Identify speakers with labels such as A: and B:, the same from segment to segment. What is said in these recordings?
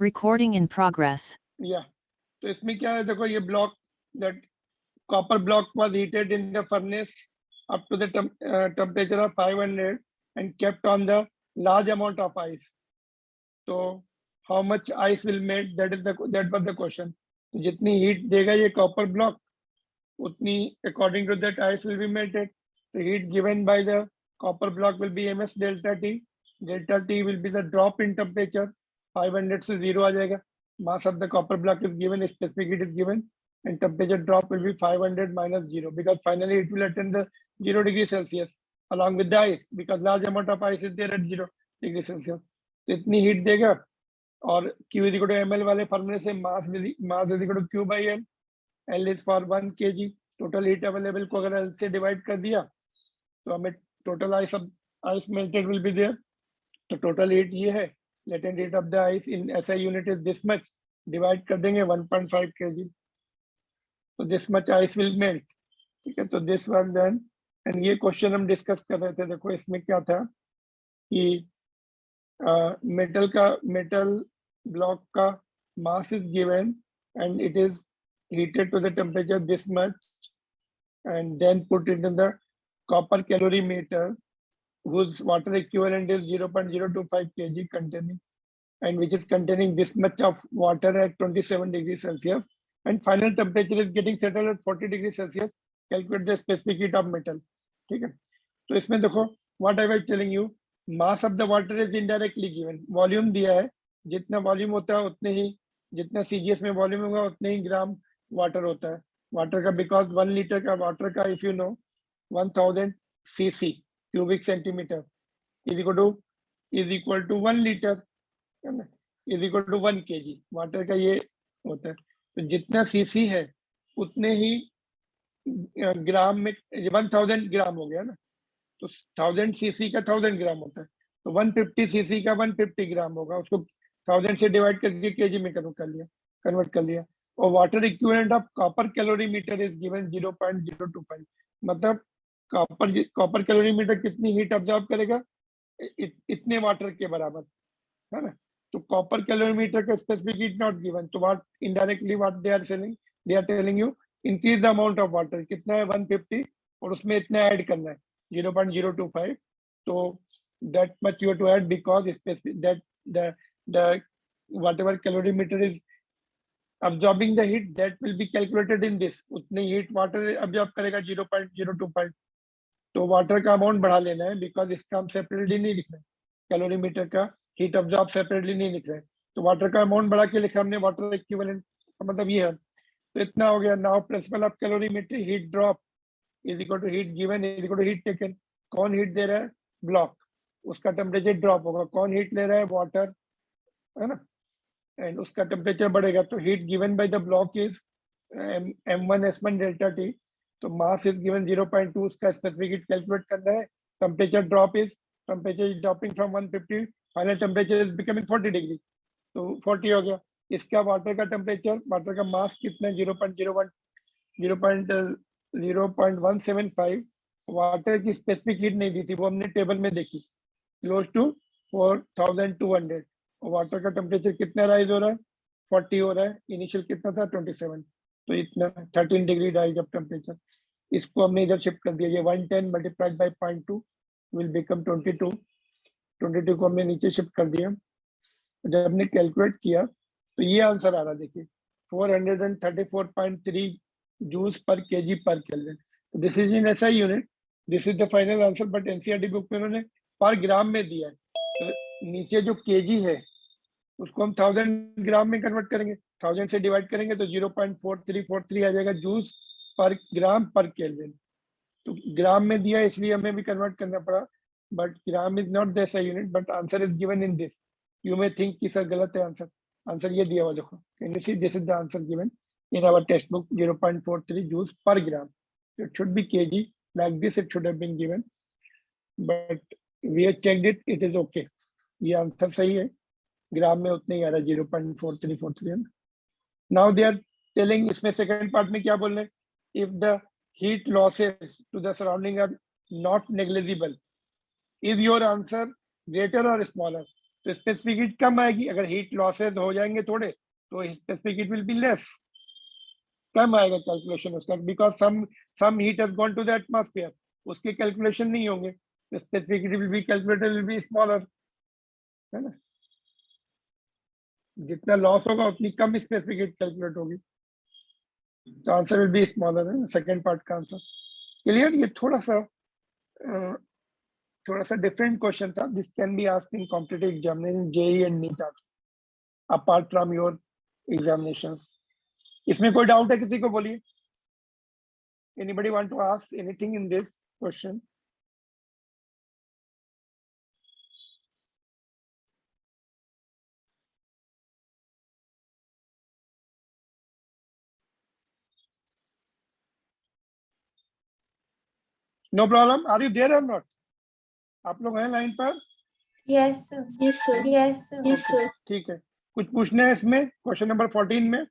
A: Recording in progress.
B: या तो इसमें क्या है, देखो ये block, that copper block was heated in the furnace up to the temperature of 500 and kept on the large amount of ice. So how much ice will made, that was the question. तो जितनी heat देगा ये copper block, उतनी according to that ice will be melted. The heat given by the copper block will be ms delta t. Delta t will be the drop in temperature. 500 से 0 आ जाएगा. Mass of the copper block is given, specific heat is given, and temperature drop will be 500 minus 0, because finally it will attain the 0 degree Celsius along with the ice, because large amount of ice is there at 0 degree Celsius. तो इतनी heat देगा, और Q is equal to ml वाले फॉर्मूले से मास is equal to Q by M. L is for 1 kg. Total heat available को अगर L से डिवाइड कर दिया तो हमें total ice melted will be there. तो टोटल हीट ये है, latent heat of the ice in SI unit is this much, divide कर देंगे 1.5 kg. तो this much ice will melt. ठीक है, तो दिस वाज डन. एंड ये क्वेश्चन हम डिस्कस कर रहे थे. देखो इसमें क्या था कि मेटल ब्लॉक का mass is given and it is heated to the temperature this much and then put it in the copper calorimeter whose water equivalent is 0.025 kg containing, and which is containing this much of water at 27 degrees Celsius, and final temperature is getting settled at 40 degrees Celsius. Calculate the specific heat of metal. ठीक है, तो इसमें देखो what I was telling you, mass of the water is indirectly given. Volume दिया है, जितना volume होता है उतने ही, जितना CGS में वॉल्यूम होगा उतने ही ग्राम वाटर होता है. वाटर का, बिकॉज 1 लीटर का वाटर का, if you know 1000 cc cubic centimetre is equal to 1 litre, है ना, is equal to 1 kg. Water का ये होता है. तो जितना सीसी है उतने ही ग्राम में 1000 ग्राम हो गया ना, तो 1000 cc का 1000 ग्राम होता है. तो 150 cc का 150 ग्राम होगा, उसको 1000 से डिवाइड करके केजी में कन्वर्ट कर लिया. और water equivalent of copper calorimeter is given 0.025. मतलब कॉपर कैलोरीमीटर कितनी हीट ऑब्जॉर्व करेगा, इतने वाटर के बराबर, है ना. तो कॉपर कैलोरीमीटर का स्पेसिफिक हीट नॉट गिवन. तो what indirectly what they are telling you, increase the amount of water. कितना है 150, और उसमें इतना ऐड करना है 0.025. तो that much you have to add, because specific that the whatever calorimeter is absorbing the heat, that will be calculated in this. उतने heat water absorb करेगा 0.025. तो वाटर का अमाउंट बढ़ा लेना है, बिकॉज इसका हम सेपरेटली नहीं लिख रहे, कैलोरीमीटर का हीट ऑब्जॉर्ब सेपरेटली नहीं लिख रहे. तो वाटर का अमाउंट बढ़ा के लिखा हमने, वाटर इक्विवेलेंट का मतलब ये है. तो इतना हो गया. Now principle of calorimetry, heat drop is equal to heat given is equal to heat taken. कौन हीट दे रहा है, ब्लॉक, उसका टेम्परेचर ड्रॉप होगा. कौन हीट ले रहा है, वाटर, है ना, एंड उसका टेम्परेचर बढ़ेगा. तो heat given by the block is m1 s1 delta T. तो मास इज गिवन 0.2, उसका स्पेसिफिक हीट कैलकुलेट करना है. Temperature is dropping from 150, final temperature is becoming 40 degree. तो 40 हो गया. इसका वाटर का टेम्परेचर, वाटर का मास कितना है, 0.175. वाटर की स्पेसिफिक हीट नहीं दी थी, वो हमने टेबल में देखी, क्लोज टू 4200. वाटर का टेम्परेचर कितना राइज हो रहा है, 40 हो रहा है. इनिशियल कितना था, 27. तो इतना 13 डिग्री राइज ऑफ टेम्परेचर. इसको हमने इधर शिफ्ट कर दिया. ये 110 मल्टीप्लाइड बाई 0.2 विल बिकम 22. 22 को हमने नीचे शिफ्ट कर दिया. जब हमने कैलकुलेट किया तो ये आंसर आ रहा, देखिए 434.3 जूल्स पर केजी पर kelvin. This is in SI unit. This is the final answer, but NCERT book में उन्होंने पर ग्राम में दिया है. तो नीचे जो केजी है उसको हम 1000 ग्राम में कन्वर्ट करेंगे, 1000 से डिवाइड करेंगे तो 0.4343 आ जाएगा जूल्स पर ग्राम पर केल्विन. तो ग्राम में दिया इसलिए हमें भी कन्वर्ट करना पड़ा, but gram is not the SI unit, but answer is given in this. You may think कि सर गलत है आंसर. आंसर ये दिया हुआ देखो, can you see, this is the answer given in our textbook, 0.43 joules per gram. It should be kg, like this it should have been given, but we have checked it, it is okay. ये answer सही है, ग्राम में उतने ही आ रहा है 0.4343. Now they are telling, इसमें second part में क्या बोल रहे हैं, if the heat losses to the surrounding are not negligible, is your answer greater और स्मॉलर. तो स्पेसिफिक हीट कम आएगी। अगर हीट लॉसेस हो जाएंगे थोड़े तो specific heat will be less, कम आएगा कैलकुलेशन उसका, because some heat has gone to the atmosphere, उसके कैलकुलेशन नहीं होंगे, specific heat will be calculated will be smaller, है ना। जितना लॉस होगा उतनी कम स्पेसिफिक हीट कैलकुलेट होगी, तो आंसर विल बी स्मॉलर, है सेकंड पार्ट का आंसर। क्लियर? ये थोड़ा सा डिफरेंट क्वेश्चन था, this can be asked in competitive examination JEE and NEET apart from your examinations. इसमें कोई डाउट है किसी को? बोलिए, anybody want to ask anything in this question? No problem, are you there or not? आप लोग हैं लाइन पर?
C: Yes, sir.
D: Yes, sir.
C: Yes, sir.
D: Yes, sir.
B: ठीक है, कुछ पूछना है इसमें क्वेश्चन नंबर 14 में?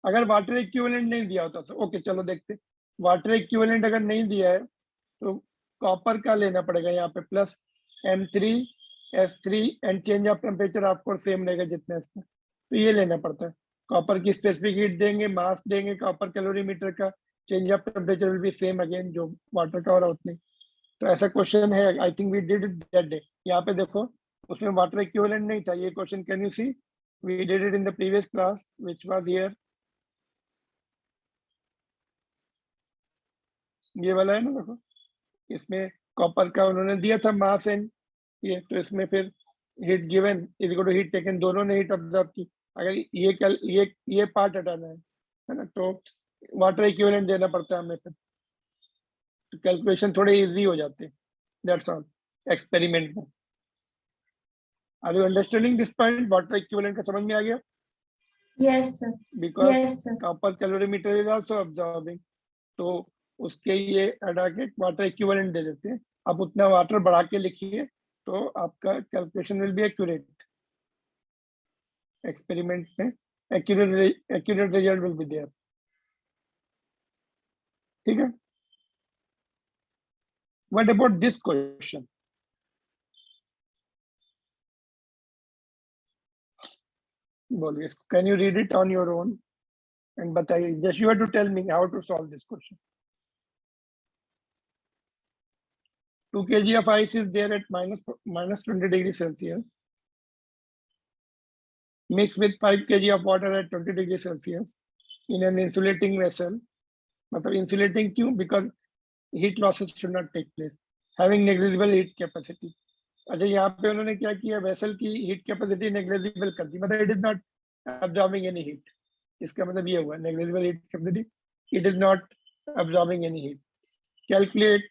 B: अगर वाटर इक्विवेलेंट नहीं दिया होता तो ओके, चलो देखते। वाटर इक्विवेलेंट अगर नहीं दिया है तो कॉपर का लेना पड़ेगा यहाँ पे, plus M3S3 and change of temperature आपको सेम रहेगा जितना इसका, तो ये लेना पड़ता है। कॉपर की स्पेसिफिक हीट देंगे, मास देंगे कॉपर कैलोरीमीटर का, change of temperature will be same again जो वाटर का हो रहा उतनी। तो ऐसा क्वेश्चन है, I think we did it that day. यहाँ पे देखो उसमें वाटर इक्विवेलेंट नहीं था ये question, can you see? We did it in the previous class which was here, ये वाला है ना, देखो इसमें कॉपर का उन्होंने दिया था मास एंड ये, तो इसमें फिर heat given is equal to heat taken, दोनों ने हीट ऑब्जर्व की। अगर ये पार्ट हटाना है ना, तो वाटर इक्विवेलेंट देना पड़ता है हमें फिर, तो कैलकुलेशन थोड़े इजी हो जाते हैं, दैट्स ऑल एक्सपेरिमेंट में। Are you understanding this point? Water equivalent का समझ में आ गया?
C: Yes, sir.
B: Because
C: Yes, sir.
B: Copper calorimeter is also observing, तो उसके ये हटा के वाटर इक्विवेलेंट दे देते हैं। आप उतना वाटर बढ़ा के लिखिए तो आपका calculation will be accurate, experiment में accurate result will be there. ठीक है, व्हाट अबाउट दिस क्वेश्चन? बोलिए, can you read it on your own and बताइए, just you have to tell me how to solve this question. 2 kg of ice is there at minus 20 degrees Celsius, mixed with 5 kg of water at 20 degrees Celsius in an insulating vessel. मतलब insulating क्यों? Because heat losses should not take place, having negligible heat capacity. अच्छा, यहाँ पे उन्होंने क्या किया, vessel की heat capacity negligible कर दी, मतलब it is not absorbing any heat. इसका मतलब ये हुआ negligible heat capacity, it is not absorbing any heat. Calculate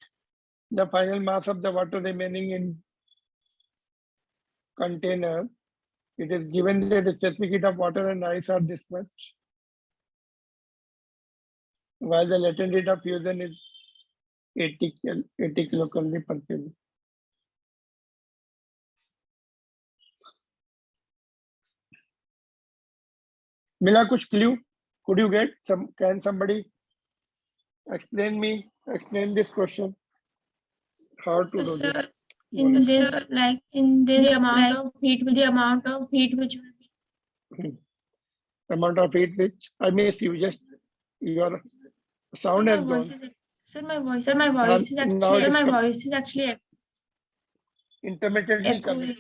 B: the final mass of the water remaining in container. It is given that the specific heat of water and ice are this much, while the latent heat of fusion is 80 kilocalorie per kg. मिला कुछ clue? Could you get some? Can somebody explain this question? How to do
D: Sir,
B: this?
C: In
B: What?
C: this, like
D: in this,
C: the amount
D: like,
C: of heat, with the amount of heat which will be.
B: Amount of heat which I miss you. Just your sound has gone.
C: Sir, my voice is
B: now
C: actually. Sir,
B: it's
C: my
B: come.
C: voice is actually
B: Intermittently coming.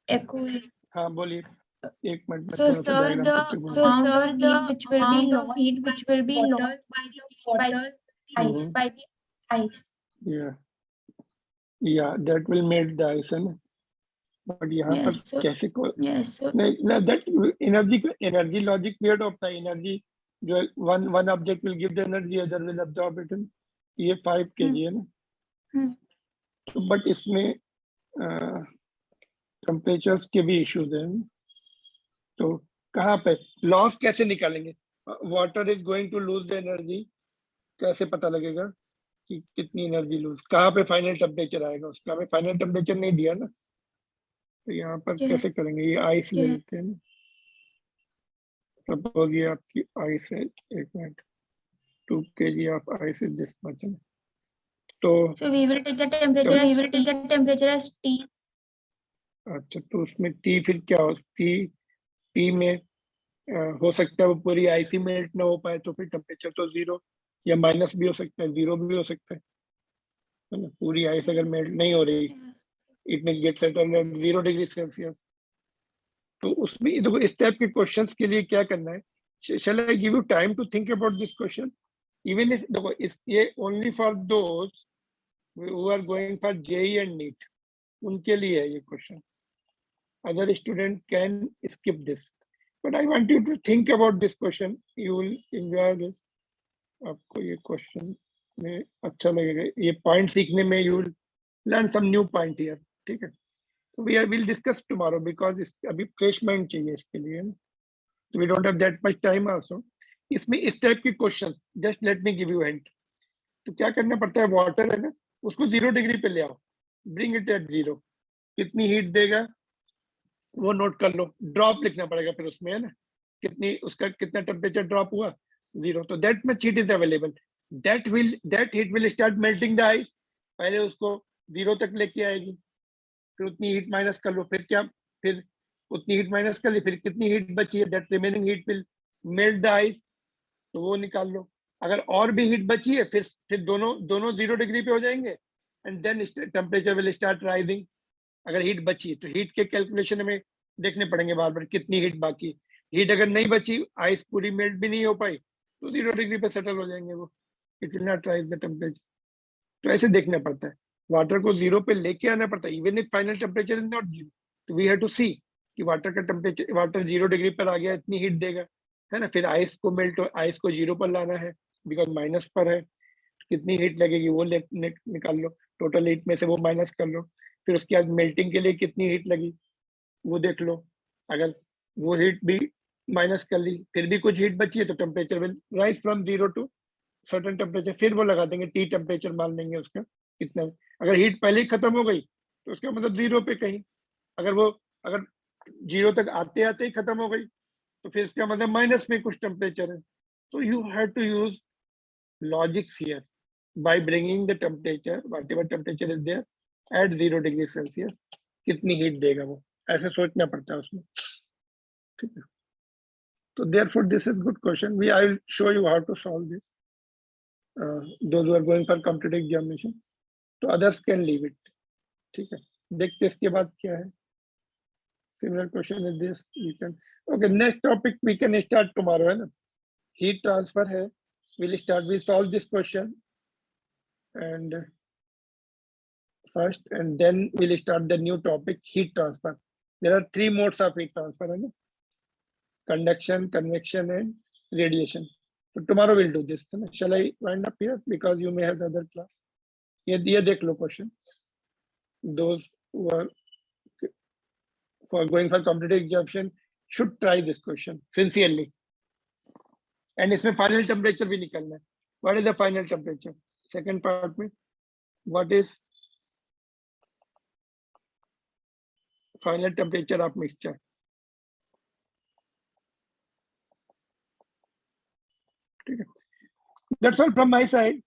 C: echoing.
B: हाँ बोलिए, एक minute में
C: So,
B: थोड़ा सा
C: sir,
B: diagram
C: the
B: picture
C: amount
B: बनाऊं।
C: of heat which will be lost, heat which will be lost by the ice, by the ice.
B: Yeah, that will make the ice, है ना। But यहाँ पर
C: Yes, sir.
B: कैसे को
C: Yes, sir.
B: नहीं, that energy logic period होता है, energy जो one object will give the energy, other will absorb it, ये 5 kg है ना। तो बट इसमें टेम्परेचर्स के भी इश्यूज हैं, तो कहाँ पे लॉस कैसे निकालेंगे? Water is going to lose the energy, कैसे पता लगेगा कि कितनी एनर्जी लूज? कहाँ पे फाइनल टेम्परेचर आएगा उसका? हमें फाइनल टेम्परेचर नहीं दिया ना, तो यहाँ पर कैसे करेंगे? ये आइस ले लेते हैं ना, सपोज ये आपकी आइस है, एक minute, 2 kg of ice is this much, तो
C: So we will take the temperature as T.
B: अच्छा, तो उसमें टी फिर क्या हो, टी में हो सकता है वो पूरी आईसी मेल्ट ना हो पाए, तो फिर टेम्परेचर तो 0 या माइनस भी हो सकता है, 0 भी हो सकता है ना। पूरी आइस अगर मेल्ट नहीं हो रही, इट में get settle at 0 degree Celsius. तो उसमें देखो इस टाइप के क्वेश्चंस के लिए क्या करना है, shall I give you time to think about this question, even if देखो इस ये only for those who are going for JEE and NEET, उनके लिए है ये question, other student can skip this, but I want you to think about this question, you will enjoy this. आपको ये question में अच्छा लगेगा, ये पॉइंट सीखने में you will learn some new point here, ठीक है। we'll discuss tomorrow because अभी फ्रेश माइंड चाहिए इसके लिए, तो we don't have that much time also। इसमें इस टाइप के question, just let me give you hint. तो क्या करना पड़ता है, वाटर है ना, उसको 0 डिग्री पे ले आओ, ब्रिंग इट एट 0, कितनी हीट देगा वो नोट कर लो, ड्रॉप लिखना पड़ेगा फिर उसमें, है ना, कितनी उसका कितना टेम्परेचर ड्रॉप हुआ, 0, तो that much heat is available, that heat will start melting the ice, पहले उसको 0 तक लेके आएगी, फिर उतनी हीट माइनस कर लो, फिर क्या, फिर उतनी हीट माइनस कर ली, फिर कितनी हीट बची है, that remaining heat will melt the ice, तो वो निकाल लो। अगर और भी हीट बची है, फिर दोनों 0 डिग्री पे हो जाएंगे, and then temperature will start rising. अगर हीट बची है तो हीट के कैलकुलेशन में देखने पड़ेंगे बार बार कितनी हीट बाकी, हीट अगर नहीं बची, आइस पूरी मेल्ट भी नहीं हो पाई, तो 0 डिग्री पे सेटल हो जाएंगे वो, it will not rise the temperature. तो ऐसे देखना पड़ता है, वाटर को 0 पे लेके आना पड़ता है, even if final temperature is not 0, तो वी हैव टू सी कि वाटर का टेम्परेचर, वाटर 0 डिग्री पर आ गया, इतनी हीट देगा, है ना। फिर आइस को आइस को 0 पर लाना है, बिकॉज माइनस पर है, कितनी हीट लगेगी वो निकाल लो, टोटल हीट में से वो माइनस कर लो, फिर उसके बाद मेल्टिंग के लिए कितनी हीट लगी वो देख लो, अगर वो हीट भी माइनस कर ली, फिर भी कुछ हीट बची है, तो temperature will rise from 0 to certain temperature, फिर वो लगा देंगे टी टेम्परेचर, मान लेंगे उसका कितना। अगर हीट पहले ही खत्म हो गई तो उसका मतलब 0 पे कहीं, अगर 0 तक आते आते ही खत्म हो गई, तो फिर इसका मतलब माइनस में कुछ टेम्परेचर है। तो you have to use logics here by bringing the temperature, whatever temperature is there, at 0 degree Celsius, कितनी हीट देगा वो, ऐसे सोचना पड़ता है उसमें, ठीक है। तो therefore this is good question, I will show you how to solve this, those who are going for competitive examination, तो others can leave it, ठीक है। देखते इसके बाद क्या है, similar question is this, we can, okay, next topic we can start tomorrow, है ना, heat transfer है, we'll start, we solve this question and first, and then we'll start the new topic, heat transfer. There are 3 modes of heat transfer, right? Conduction, convection, and radiation. So tomorrow we'll do this. Shall I wind up here because you may have the other class? ये देख लो question. Those who are for going for competitive examination should try this question sincerely. And इसमें final temperature भी निकलना है. What is the final temperature? Second part में, what is final temperature of mixture? ठीक है. That's all from my side.